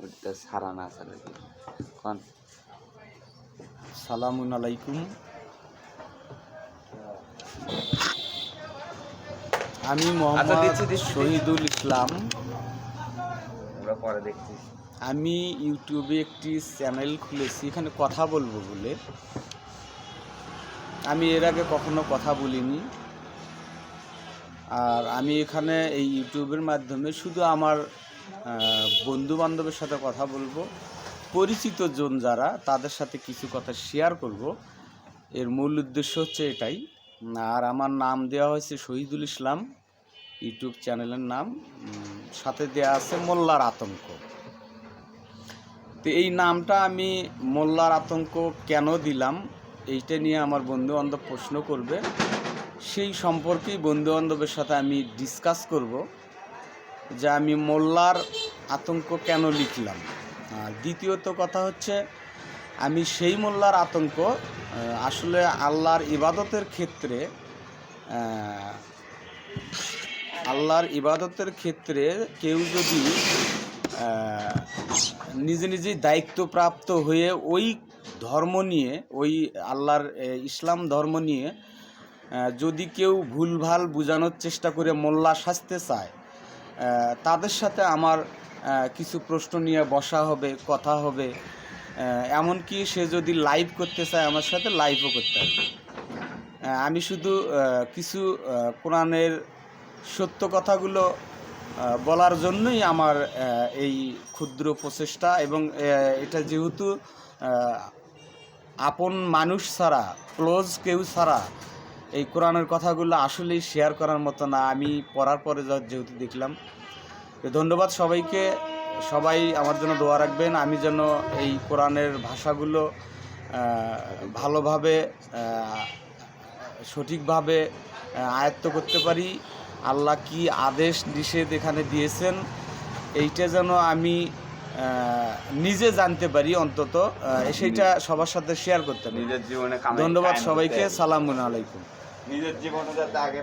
ওটা সারা না সারা কোন সালামুন আলাইকুম। আমি মোহাম্মদ শহীদুল ইসলাম। আমরা পরে দেখছি। আমি ইউটিউবে একটি চ্যানেল খুলেছি এখানে কথা বলবো বলে। আমি এর আগে কখনো কথা বলিনি। আর আমি এখানে এই ইউটিউবের মাধ্যমে শুধু আমার বন্ধু বান্ধবের সাথে কথা বলবো, পরিচিত জন যারা তাদের সাথে কিছু কথা শেয়ার করব। এর মূল উদ্দেশ্য হচ্ছে এটাই। আর আমার নাম দেওয়া হয়েছে শহীদুল ইসলাম, ইউটিউব চ্যানেলের নাম। সাথে দেওয়া আছে মোল্লার আতঙ্ক। তো এই নামটা আমি মোল্লার আতঙ্ক কেন দিলাম এইটা নিয়ে আমার বন্ধুবান্ধব প্রশ্ন করবে, সেই সম্পর্কেই বন্ধুবান্ধবের সাথে আমি ডিসকাস করব যে আমি মোল্লার আতঙ্ক কেন লিখলাম। আর দ্বিতীয়ত কথা হচ্ছে আমি সেই মোল্লার আতঙ্ক আসলে আল্লাহর ইবাদতের ক্ষেত্রে কেউ যদি নিজে নিজেই দায়িত্বপ্রাপ্ত হয়ে ওই ধর্ম নিয়ে, ওই আল্লাহর ইসলাম ধর্ম নিয়ে যদি কেউ ভুলভাল বোঝানোর চেষ্টা করে মোল্লা সাজতে চায়, তাদের সাথে আমার কিছু প্রশ্ন নিয়ে বসা হবে, কথা হবে। এমনকি সে যদি লাইভ করতে চায় আমার সাথে লাইভও করতে হবে। আমি শুধু কিছু কোরআনের সত্য কথাগুলো বলার জন্যই আমার এই ক্ষুদ্র প্রচেষ্টা। এবং এটা যেহেতু আপন মানুষ ছাড়া, ক্লোজ কেউ ছাড়া এই কোরআনের কথাগুলো আসলেই শেয়ার করার মতো না। আমি পড়ার পরে যেহেতু দেখলাম। ধন্যবাদ সবাইকে। সবাই আমার জন্য দোয়া রাখবেন, আমি যেন এই কোরআনের ভাষাগুলো ভালোভাবে সঠিকভাবে আয়ত্ত করতে পারি। আল্লাহ কি আদেশ নিষেধ এখানে দিয়েছেন এইটা যেন আমি নিজে জানতে পারি, অন্তত সেইটা সবার সাথে শেয়ার করতে পারি। নিজের জীবনে ধন্যবাদ সবাইকে। সালামুন আলাইকুম। নিজের জীবনে যাতে আগে